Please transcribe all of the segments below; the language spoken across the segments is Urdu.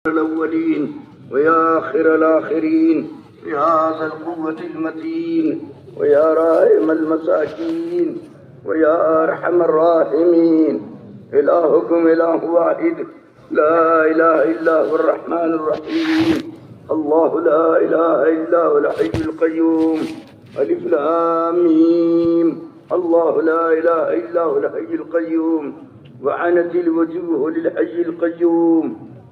الأولين ويا آخر الآخرين يا ذا القوة المتين ويا راحم المساكين ويا أرحم الراحمين. إلهكم إله واحد لا إله إلا هو الرحمن الرحيم. الله لا إله إلا هو الحي القيوم. ألف لام ميم. الله لا إله إلا هو الحي القيوم وعنت الوجوه للحي القيوم.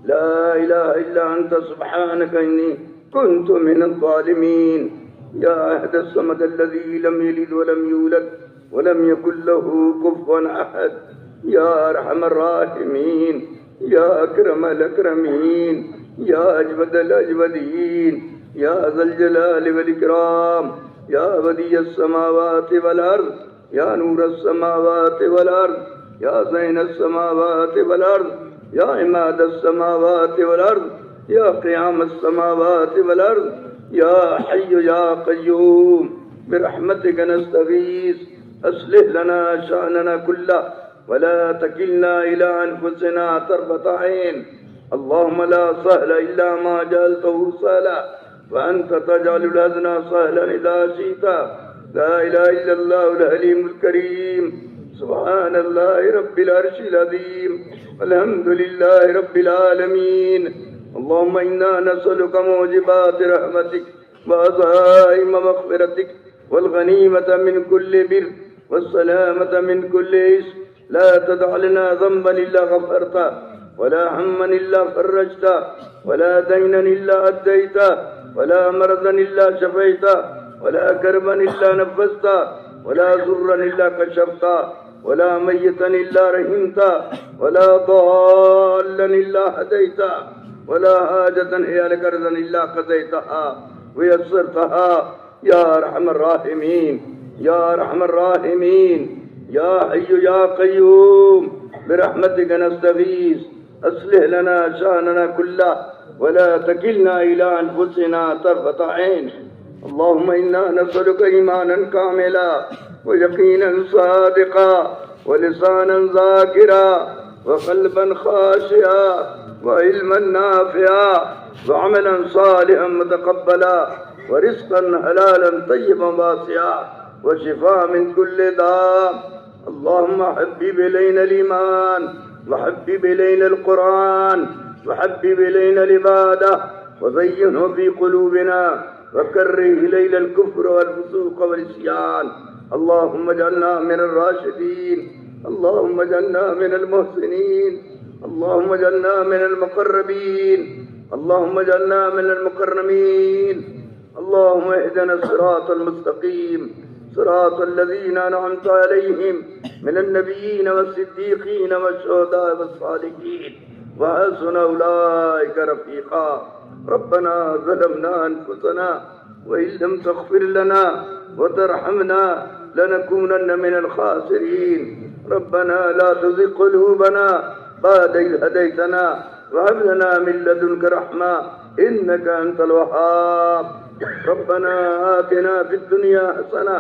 لا إله إلا أنت سبحانك إني كنت من الظالمين. يا أحد الصمد الذي لم يلد ولم يولد ولم يكن له كفوا أحد. يا أرحم الراحمين. يا أكرم الأكرمين. يا أجود الأجودين. يا ذا الجلال والإكرام. يا بديع السماوات والأرض. يا نور السماوات والأرض. يا زين السماوات والأرض. يا عماد السماوات والأرض. يا قيام السماوات والأرض. يا حي يا قيوم برحمتك نستغيث. أصلح لنا شأننا كله ولا تكلنا إلى أنفسنا طرفة عين. اللهم لا سهل إلا ما جعلته سهلا وأنت تجعل الحزن سهلا إذا شئت. لا إله إلا الله الحليم الكريم. سبحان الله رب العرش العظيم. الحمد لله رب العالمين. اللهم إنا نسألك موجبات رحمتك وعزائم مغفرتك والغنيمة من كل بر والسلامة من كل إثم. لا تدع لنا ذنبا إلا غفرته ولا هما إلا فرجته ولا دينا إلا أديته ولا مرضا إلا شفيته ولا كربا إلا نفسته ولا ضرا إلا كشفته ولا ميتا إلا رحمته ولا ضالا إلا هديته ولا حاجة هي لك رضا إلا قضيتها ويسرتها. يا أرحم الراحمين. يا أرحم الراحمين. يا حي يا قيوم برحمتك نستغيث. أصلح لنا شأننا كله ولا تكلنا إلى أنفسنا طرفة عين. اللهم إنا نسألك إيمانا كاملا ويقينا صادقا ولسانا ذاكرا وقلبا خاشعا وعلما نافعا وعملا صالحا متقبلا ورزقا حلالا طيبا واسعا وشفاء من كل داء. اللهم حبب إلينا الإيمان وحبب إلينا القرآن وحبب إلينا العبادة وزينه في قلوبنا وكره إلينا الكفر والفسوق والعصيان. اللهم اجعلنا من الراشدين. اللهم اجعلنا من المحسنين. اللهم اجعلنا من المقربين. اللهم اجعلنا من المكرمين. اللهم اهدنا الصراط المستقيم صراط الذين أنعمت عليهم من النبيين والصديقين والشهداء والصالحين وحسن أولئك رفيقا. ربنا ظلمنا أنفسنا وإن لم تغفر لنا وترحمنا لنكونن من الخاسرين. ربنا لا تزغ قلوبنا بعد إذ هديتنا وهب لنا من لدنك رحمة إنك أنت الوهاب. ربنا آتنا في الدنيا حسنة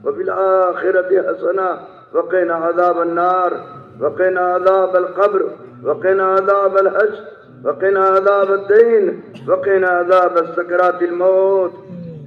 وفي الآخرة حسنة وقنا عذاب النار وقنا عذاب القبر وقنا عذاب الحشر وقنا عذاب الدين وقنا عذاب السكرات الموت.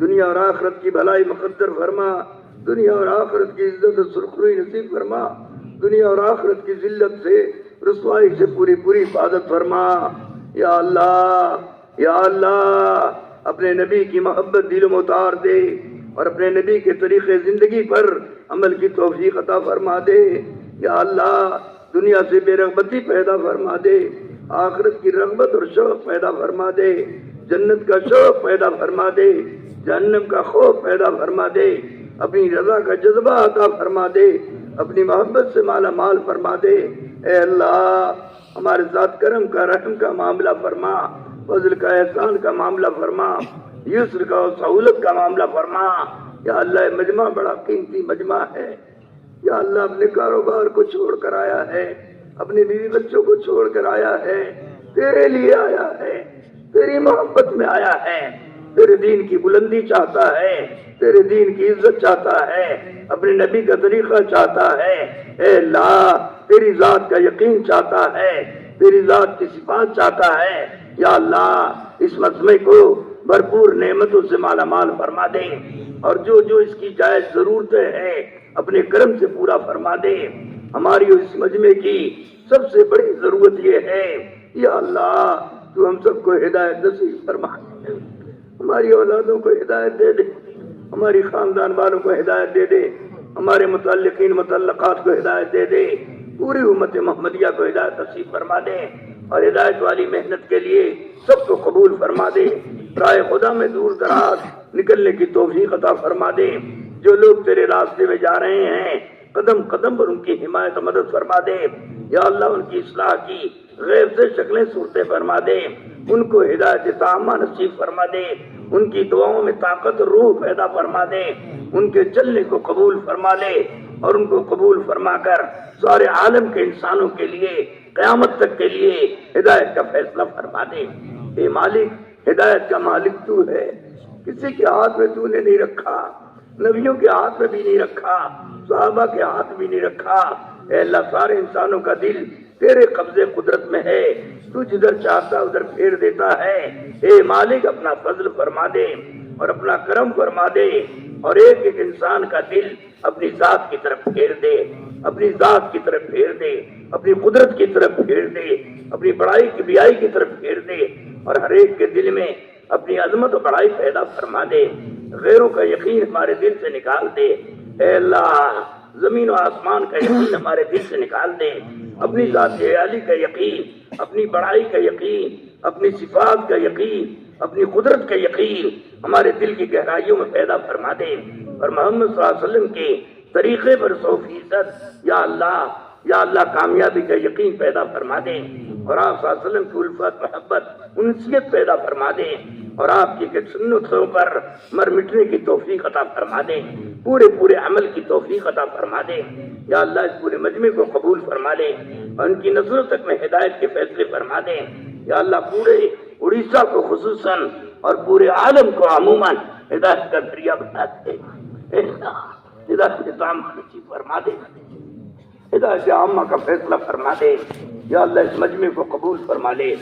دنیا اور آخرت کی بھلائی مقدر فرما، دنیا اور آخرت کی عزت و سرخروئی نصیب فرما، دنیا اور آخرت کی ذلت سے رسوائی سے پوری پوری حفاظت فرما۔ یا اللہ، یا اللہ، اپنے نبی کی محبت دل میں اتار دے اور اپنے نبی کے طریقے زندگی پر عمل کی توفیق عطا فرما دے۔ یا اللہ، دنیا سے بے رغبتی پیدا فرما دے، آخرت کی رغبت اور شوق پیدا فرما دے، جنت کا شوق پیدا فرما دے، جہنم کا خوف پیدا فرما دے، اپنی رضا کا جذبہ عطا فرما دے، اپنی محبت سے مالا مال فرما دے۔ اے اللہ، ہمارے ساتھ کرم کا رحم کا معاملہ فرما، فضل کا احسان کا معاملہ فرما، یسر کا اور سہولت کا معاملہ فرما۔ یا اللہ، یہ مجمع بڑا قیمتی مجمع ہے۔ یا اللہ، اپنے کاروبار کو چھوڑ کر آیا ہے، اپنے بیوی بچوں کو چھوڑ کر آیا ہے، تیرے لیے آیا ہے، تیری محبت میں آیا ہے، تیرے دین کی بلندی چاہتا ہے، تیرے دین کی عزت چاہتا ہے، اپنے نبی کا طریقہ چاہتا ہے۔ اے اللہ، تیری ذات کا یقین چاہتا ہے، تیری ذات کی صفات چاہتا ہے۔ یا اللہ، اس مجمع کو بھرپور نعمتوں سے مالا مال فرما دے اور جو جو اس کی جائز ضرورتیں ہیں اپنے کرم سے پورا فرما دے۔ ہماری اس مجمع کی سب سے بڑی ضرورت یہ ہے، یا اللہ، تو ہم سب کو ہدایت نصیب فرما دے، ہماری اولادوں کو ہدایت دے دے، ہماری خاندان والوں کو ہدایت دے دے، ہمارے متعلقین متعلقات کو ہدایت دے دے، پوری امت محمدیہ کو ہدایت نصیب فرما دے اور ہدایت والی محنت کے لیے سب کو قبول فرما دے۔ رائے خدا میں دور دراز نکلنے کی توفیق عطا فرما دے۔ جو لوگ تیرے راستے میں جا رہے ہیں قدم قدم پر ان کی حمایت و مدد فرما دے۔ یا اللہ، ان کی اصلاح کی غیب سے شکلیں صورتیں فرما دے، ان کو ہدایت تامہ نصیب فرما دے، ان کی دعاؤں میں طاقت روح پیدا فرما دے، ان کے چلنے کو قبول فرما لے اور ان کو قبول فرما کر سارے عالم کے انسانوں کے لیے قیامت تک کے لیے ہدایت کا فیصلہ فرما دے۔ اے مالک، ہدایت کا مالک تو ہے، کسی کے ہاتھ میں تو نے نہیں رکھا، نبیوں کے ہاتھ میں بھی نہیں رکھا، صحابہ کے ہاتھ بھی نہیں رکھا۔ اے اللہ، سارے انسانوں کا دل تیرے قبضے قدرت میں ہے، تو جدھر چاہتا ادھر پھیر دیتا ہے۔ اے مالک، اپنا فضل فرما دے اور اپنا کرم فرما دے اور ایک ایک انسان کا دل اپنی ذات کی طرف پھیر دے، اپنی ذات کی طرف پھیر دے، اپنی قدرت کی طرف پھیر دے، اپنی بڑائی کی بیائی کی طرف پھیر دے اور ہر ایک کے دل میں اپنی عظمت و بڑائی پیدا فرما دے۔ غیروں کا یقین ہمارے دل سے نکال دے۔ اے اللہ، زمین و آسمان کا یقین ہمارے دل سے نکال دے، اپنی ذات عالی کا یقین، اپنی بڑائی کا یقین، اپنی صفات کا یقین، اپنی قدرت کا یقین ہمارے دل کی گہرائیوں میں پیدا فرما دے اور محمد صلی اللہ علیہ وسلم کے طریقے پر 100% یا اللہ، یا اللہ، کامیابی کا یقین پیدا فرما دے اور آپ صلی اللہ علیہ وسلم کی الفت، محبت، انسیت پیدا فرما دے اور آپ کی سنتوں پر مر مٹنے کی توفیق عطا فرما دے، پورے عمل کی توفیق عطا فرما دے۔ یا اللہ، اس پورے مجمع کو قبول فرما لے اور ان کی نسلوں تک میں ہدایت کے فیصلے فرما دے۔ یا اللہ، پورے اڑیسہ کو خصوصاً اور پورے عالم کو عموماً ہدایت کا ذریعہ بنا دے۔ اے اللہ، ہدایت عامہ نصیب فرما دے، ہدایت عامہ کا فیصلہ فرما دے۔ یا اللہ، اس مجمع کو قبول فرما لے،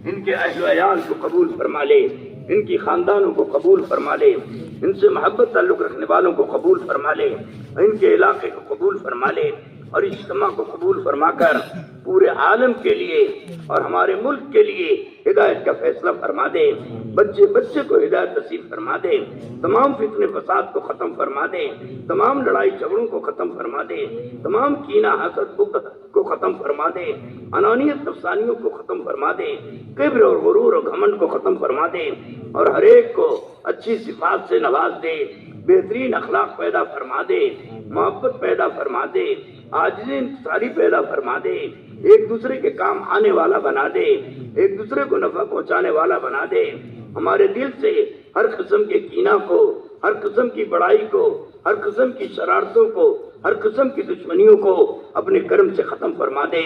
ان کے اہل و عیال کو قبول فرما لے، ان کی خاندانوں کو قبول فرما لے، ان سے محبت تعلق رکھنے والوں کو قبول فرما لے، ان کے علاقے کو قبول فرما لے اور اجتماع کو قبول فرما کر پورے عالم کے لیے اور ہمارے ملک کے لیے ہدایت کا فیصلہ فرما دے۔ بچے بچے کو ہدایت نصیب فرما دے، تمام فتنے فساد کو ختم فرما دے، تمام لڑائی جھگڑوں کو ختم فرما دے، تمام کینہ حسد بغض کو ختم فرما دے، انانیت نفسانیوں کو ختم فرما دے، کبر اور غرور اور گھمنڈ کو ختم فرما دے اور ہر ایک کو اچھی صفات سے نواز دے، بہترین اخلاق پیدا فرما دے، محبت پیدا فرما دے، عاجزی انکساری پیدا فرما دے، ایک دوسرے کے کام آنے والا بنا دے، ایک دوسرے کو نفع پہنچانے والا بنا دے۔ ہمارے دل سے ہر قسم کے کینہ کو، ہر قسم کی بڑائی کو، ہر قسم کی شرارتوں کو، ہر قسم کی دشمنیوں کو اپنے کرم سے ختم فرما دے۔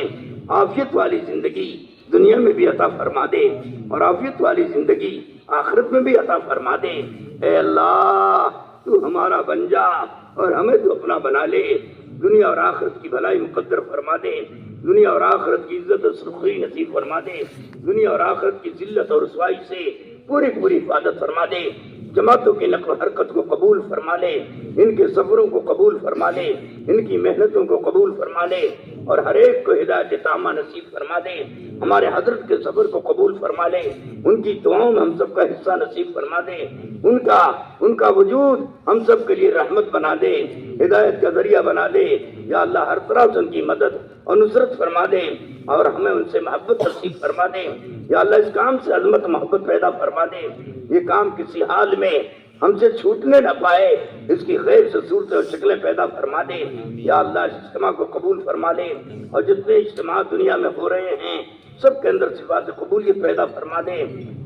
عافیت والی زندگی دنیا میں بھی عطا فرما دے اور عافیت والی زندگی آخرت میں بھی عطا فرما دے۔ اے اللہ، تو ہمارا بن جا اور ہمیں تو اپنا بنا لے، دنیا اور آخرت کی بھلائی مقدر فرما دے، دنیا اور آخرت کی عزت و سرخی نصیب فرما دے، دنیا اور آخرت کی ذلت اور رسوائی سے پوری حفاظت فرما دے۔ جماعتوں کی نقل و حرکت کو قبول فرما لے، ان کے سفروں کو قبول فرما لے، ان کی محنتوں کو قبول فرما لے، اور ہر ایک کو ہدایت تامہ نصیب فرما دے۔ ہمارے حضرت کے سفر کو قبول فرما لے، ان کی دعاؤں میں ہم سب کا حصہ نصیب فرما دے، ان کا وجود ہم سب کے لیے رحمت بنا دے، ہدایت کا ذریعہ بنا دے۔ یا اللہ ہر طرح سے ان کی مدد اور نصرت فرما دے، اور ہمیں ان سے محبت نصیب فرما دے۔ یا اللہ اس کام سے عظمت محبت پیدا فرما دے، یہ کام کسی حال میں ہم سے چھوٹنے نہ پائے، اس کی خیر سے صورتیں اور شکلیں پیدا فرما دے۔ یا اللہ اس اجتماع کو قبول فرما لے، اور جتنے اجتماع دنیا میں ہو رہے ہیں سب کے اندر صفات قبولیت پیدا فرما دے،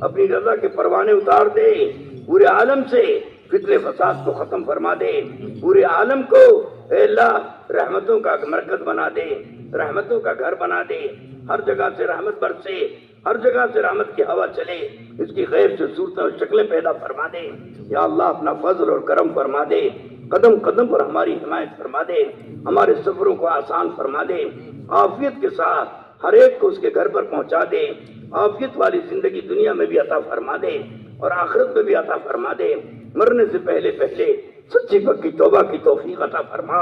اپنی رضا کے پروانے اتار دے، پورے عالم سے فتنے فساد کو ختم فرما دے، پورے عالم کو اے اللہ رحمتوں کا مرکز بنا دے، رحمتوں کا گھر بنا دے، ہر جگہ سے رحمت برسے، ہر جگہ سے رحمت کی ہوا چلے، اس کی غیب سے صورتیں اور شکلیں پیدا فرما دے۔ یا اللہ اپنا فضل اور کرم فرما دے، قدم قدم پر ہماری حمایت فرما دے، ہمارے سفروں کو آسان فرما دے، عافیت کے ساتھ ہر ایک کو اس کے گھر پر پہنچا دے، عافیت والی زندگی دنیا میں بھی عطا فرما دے اور آخرت میں بھی عطا فرما دے۔ مرنے سے پہلے سچی پکی توبہ کی توفیق عطا فرما،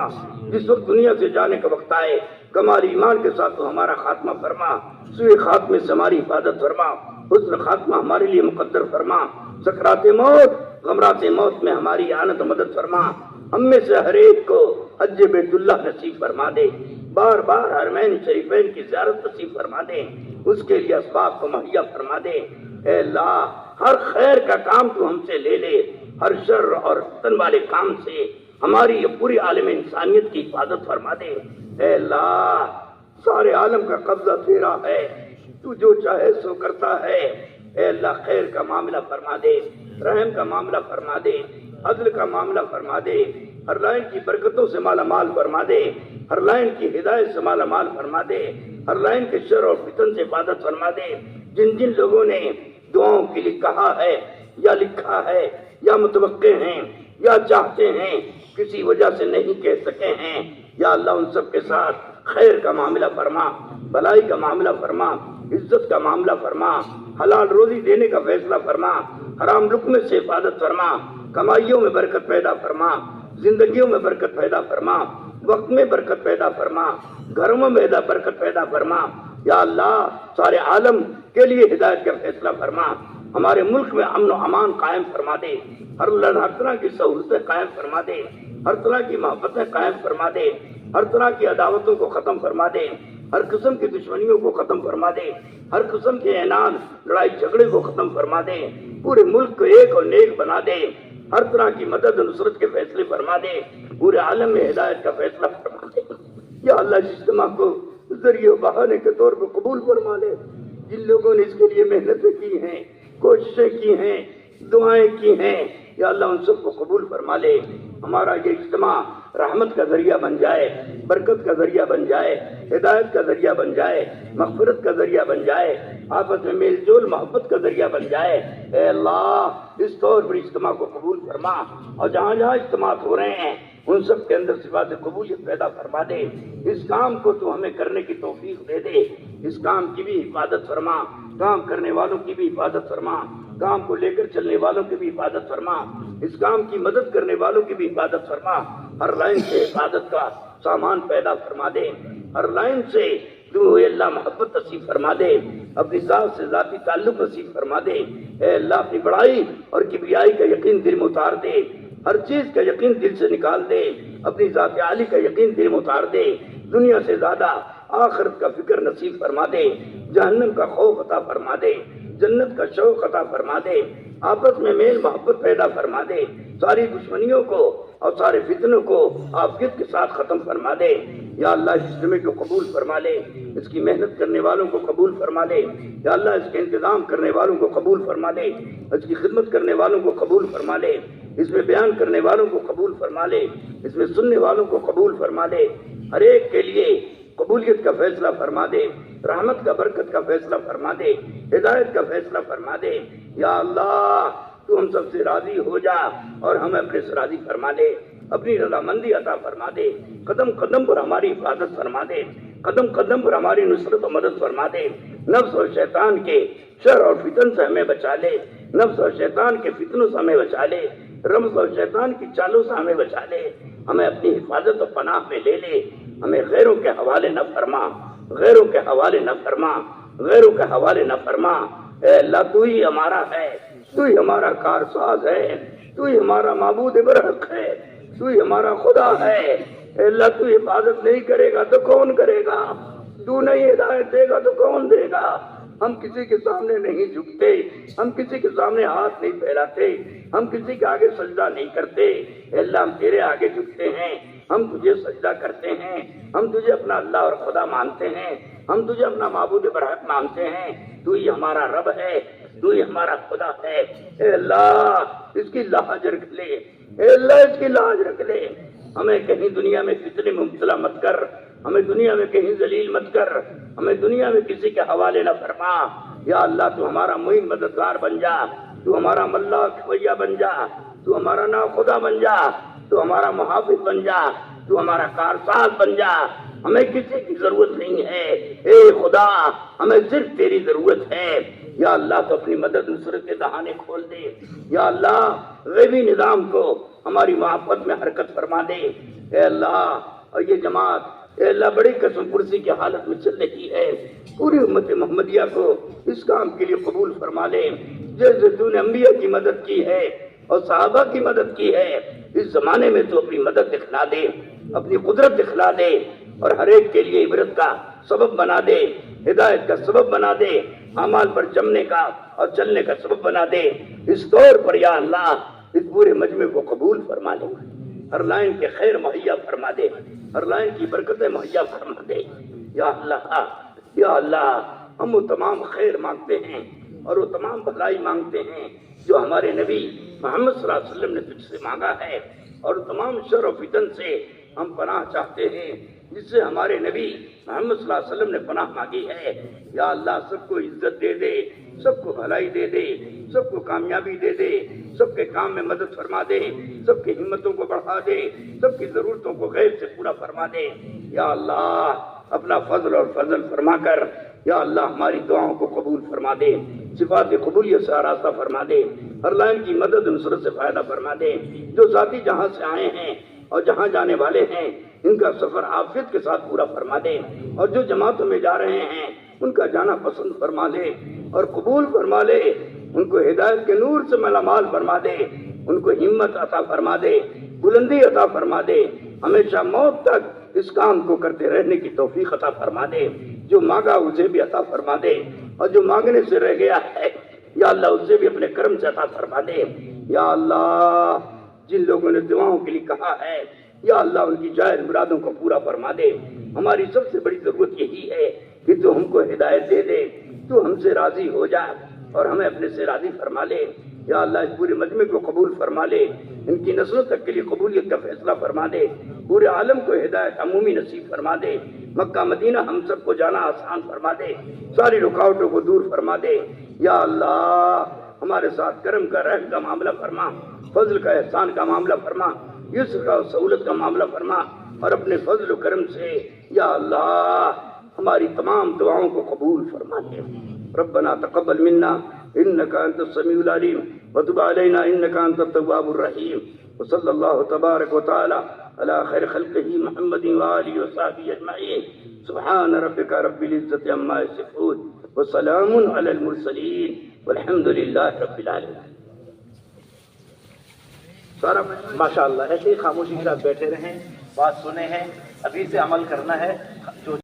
جس وقت دنیا سے جانے کا وقت آئے کمال ایمان کے ساتھ تو ہمارا خاتمہ فرما، سوئے خاتمے سے ہماری حفاظت فرما، حسن خاتمہ ہمارے لیے مقدر فرما، سکرات موت غمرات موت میں ہماری اعانت و مدد فرما، ہم میں سے ہر ایک کو حج بیت اللہ نصیب فرما دے، بار بار حرمین شریفین کی زیارت نصیب فرما دے، اس کے لیے اسباب کو مہیا فرما دے۔ اے اللہ ہر خیر کا کام تو ہم سے لے لے، ہر شر اور فتن والے کام سے ہماری یہ پوری عالم انسانیت کی حفاظت فرما دے۔ اے اللہ سارے عالم کا قبضہ تیرا ہے، تو جو چاہے سو کرتا ہے۔ اے اللہ خیر کا معاملہ فرما دے، رحم کا معاملہ فرما دے، عدل کا معاملہ فرما دے، ہر لائن کی برکتوں سے مالا مال فرما دے، ہر لائن کی ہدایت سے مالا مال فرما دے، ہر لائن کے شر اور فتن سے حفاظت فرما دے۔ جن جن لوگوں نے دعاؤں کے لیے کہا ہے یا لکھا ہے یا متوقع ہیں یا چاہتے ہیں کسی وجہ سے نہیں کہہ سکے ہیں، یا اللہ ان سب کے ساتھ خیر کا معاملہ فرما، بھلائی کا معاملہ فرما، عزت کا معاملہ فرما، حلال روزی دینے کا فیصلہ فرما، حرام لقمے سے حفاظت فرما، کمائیوں میں برکت پیدا فرما، زندگیوں میں برکت پیدا فرما، وقت میں برکت پیدا فرما، گھروں میں برکت پیدا فرما۔ یا اللہ سارے عالم کے لیے ہدایت کا فیصلہ فرما، ہمارے ملک میں امن و امان قائم فرما دے، ہر طرح کی سہولتیں قائم فرما دے، ہر طرح کی محبتیں قائم فرما دے، ہر طرح کی عداوتوں کو ختم فرما دے، ہر قسم کی دشمنیوں کو ختم فرما دے، ہر قسم کے اعناد لڑائی جھگڑے کو ختم فرما دے، پورے ملک کو ایک اور نیک بنا دے، ہر طرح کی مدد و نصرت کے فیصلے فرما دے، پورے عالم میں ہدایت کا فیصلہ فرما دے۔ یا اللہ اس اجتماع کو ذریعے و بہانے کے طور پر قبول فرما لے، جن لوگوں نے اس کے لیے محنتیں کی ہیں، کوششیں کی ہیں، دعائیں کی ہیں، یا اللہ ان سب کو قبول فرما لے۔ ہمارا یہ اجتماع رحمت کا ذریعہ بن جائے، برکت کا ذریعہ بن جائے، ہدایت کا ذریعہ بن جائے، مغفرت کا ذریعہ بن جائے، آپس میں میل جول محبت کا ذریعہ بن جائے۔ اے اللہ اس طور پر اجتماع کو قبول فرما، اور جہاں جہاں اجتماع ہو رہے ہیں ان سب کے اندر صفات قبولیت پیدا فرما دے۔ اس کام کو تو ہمیں کرنے کی توفیق دے دے، اس کام کی بھی حفاظت فرما، کام کرنے والوں کی بھی حفاظت فرما، کام کو لے کر چلنے والوں کی بھی حفاظت فرما، اس کام کی مدد کرنے والوں کی بھی حفاظت فرما، ہر لائن سے حفاظت کا سامان پیدا فرما دے، ہر لائن سے تو اے اللہ محبت نصیب فرما دے، اپنی ذات سے ذاتی تعلق نصیب فرما دے۔ اے اللہ اپنی بڑائی اور کبریائی کا یقین دل میں اتار دے، ہر چیز کا یقین دل سے نکال دے، اپنی ذات عالی کا یقین دل میں اتار دے، دنیا سے زیادہ آخرت کا فکر نصیب فرما دے، جہنم کا خوف عطا فرما دے، جنت کا شوق عطا فرما دے، آپس میں میل محبت پیدا فرما دے، ساری دشمنیوں کو اور سارے فتنوں کو عافیت کے ساتھ ختم فرما دے۔ یا اللہ اس اجتماع کو قبول فرما لے، اس کی محنت کرنے والوں کو قبول فرما لے، یا اللہ اس کے انتظام کرنے والوں کو قبول فرما لے، اس کی خدمت کرنے والوں کو قبول فرما لے، اس میں بیان کرنے والوں کو قبول فرما لے، اس میں سننے والوں کو قبول فرما لے، ہر ایک کے لیے قبولیت کا فیصلہ فرما دے، رحمت کا برکت کا فیصلہ فرما دے، ہدایت کا فیصلہ فرما دے۔ یا اللہ تو ہم سب سے راضی ہو جا اور ہمیں اپنے سے راضی فرما دے، اپنی رضامندی عطا فرما دے، قدم قدم پر ہماری حفاظت فرما دے، قدم قدم پر ہماری نصرت و مدد فرما دے، نفس اور شیطان کے شر اور فتن سے ہمیں بچا لے، نفس اور شیطان کے فتنوں سے ہمیں بچا لے، رمز اور شیطان کی چالوں سے ہمیں بچا لے، ہمیں اپنی حفاظت و پناہ میں لے لے، ہمیں غیروں کے حوالے نہ فرما، غیروں کے حوالے نہ فرما، غیروں کے حوالے نہ فرما۔ اے اللہ تو ہی ہمارا ہے، تو ہی ہمارا کارساز ہے، تو ہی ہمارا معبود برحق ہے، تو ہی ہمارا خدا ہے۔ اے اللہ تو حفاظت نہیں کرے گا تو کون کرے گا؟ تو نہیں ہدایت دے گا تو کون دے گا؟ ہم کسی کے سامنے نہیں جھکتے، ہم کسی کے سامنے ہاتھ نہیں پھیلاتے، ہم کسی کے آگے سجدہ نہیں کرتے۔ اے اللہ ہم تیرے آگے جھکتے ہیں، ہم تجھے سجدہ کرتے ہیں، ہم تجھے اپنا اللہ اور خدا مانتے ہیں، ہم تجھے اپنا معبود برحق مانتے ہیں۔ تو ہی ہمارا رب ہے، تو ہی ہمارا خدا ہے۔ اے اللہ اس کی لاج رکھ لے، اے اللہ اس کی لاج رکھ لے۔ ہمیں کہیں دنیا میں فتنے میں مبتلا مت کر، ہمیں دنیا میں کہیں ذلیل مت کر، ہمیں دنیا میں کسی کے حوالے نہ فرما۔ یا اللہ تو ہمارا معین مددگار بن جا، تو ہمارا ملا کھویا بن جا، تو ہمارا ناخدا بن جا، تو ہمارا محافظ بن جا، تو ہمارا کارساز بن جا۔ ہمیں کسی کی ضرورت نہیں ہے، اے خدا ہمیں صرف تیری ضرورت ہے۔ یا اللہ تو اپنی مدد نصرت کے دہانے کھول دے، یا اللہ غیبی نظام کو ہماری محبت میں حرکت فرما دے۔ اے اللہ اور یہ جماعت اے اللہ بڑی قسم پرسی کی حالت میں چل رہی ہے، پوری امت محمدیہ کو اس کام کے لیے قبول فرما لے۔ جیسے تو نے انبیاء کی مدد کی ہے اور صحابہ کی مدد کی ہے، اس زمانے میں تو اپنی مدد دکھلا دے، اپنی قدرت دکھلا دے، اور ہر ایک کے لیے عبرت کا سبب بنا دے، ہدایت کا سبب بنا دے، اعمال پر جمنے کا اور چلنے کا سبب بنا دے۔ اس طور پر یا اللہ اس پورے مجمع کو قبول فرما لے، ہر لائن کے خیر مہیا فرما دے، ہر لائن کی برکتیں مہیا فرما دے۔ یا اللہ، یا اللہ ہم وہ تمام خیر مانگتے ہیں اور وہ تمام بھلائی مانگتے ہیں جو ہمارے نبی محمد صلی اللہ علیہ وسلم نے تجھ سے مانگا ہے، اور تمام شر و فتن سے ہم پناہ چاہتے ہیں جس سے ہمارے نبی محمد صلی اللہ علیہ وسلم نے پناہ مانگی ہے۔ یا اللہ سب کو عزت دے دے، سب کو بھلائی دے دے، سب کو کامیابی دے دے، سب کے کام میں مدد فرما دے، سب کی ہمتوں کو بڑھا دے، سب کی ضرورتوں کو غیب سے پورا فرما دے۔ یا اللہ اپنا فضل اور فضل فرما کر یا اللہ ہماری دعاؤں کو قبول فرما دے، صفات قبولیت سے آراستہ فرما دے، ہر لائن کی مدد نصرت سے فائدہ فرما دے۔ جو ذاتی جہاں سے آئے ہیں اور جہاں جانے والے ہیں ان کا سفر عافیت کے ساتھ پورا فرما دے، اور جو جماعتوں میں جا رہے ہیں ان کا جانا پسند فرما لے اور قبول فرما لے، ان کو ہدایت کے نور سے مالا مال فرما دے، ان کو ہمت عطا فرما دے، بلندی عطا فرما دے، ہمیشہ موت تک اس کام کو کرتے رہنے کی توفیق عطا فرما دے۔ جو مانگا اسے بھی عطا فرما دے، اور جو مانگنے سے رہ گیا ہے یا اللہ اسے بھی اپنے کرم سے عطا فرما دے۔ یا اللہ جن لوگوں نے دعاؤں کے لیے کہا ہے یا اللہ ان کی جائز مرادوں کو پورا فرما دے۔ ہماری سب سے بڑی ضرورت یہی ہے کہ تو ہم کو ہدایت دے دے، تو ہم سے راضی ہو جا اور ہمیں اپنے سے راضی فرما لے۔ یا اللہ اس پورے مجمع کو قبول فرما لے، ان کی نسلوں تک کے لیے قبولیت کا فیصلہ فرما دے، پورے عالم کو ہدایت عمومی نصیب فرما دے، مکہ مدینہ ہم سب کو جانا آسان فرما دے، ساری رکاوٹوں کو دور فرما دے۔ یا اللہ ہمارے ساتھ کرم کا رحم کا معاملہ فرما، فضل کا احسان کا معاملہ فرما، یسر کا سہولت کا معاملہ فرما، اور اپنے فضل و کرم سے یا اللہ ہماری تمام دعاؤں کو قبول فرما دے۔ ربنا تقبل منا انك انت السميع العليم وتب علينا انك انت التواب الرحيم وصلى الله تبارك وتعالى على خير خلقه محمد وآله وصحبه اجمعين سبحان ربك رب العزة عما يصفون وسلام على المرسلين والحمد لله رب العالمين۔ ماشاء اللہ ایسے ہی خاموشی کے ساتھ بیٹھے رہیں، بات سنے ہیں، ابھی سے عمل کرنا ہے۔ جو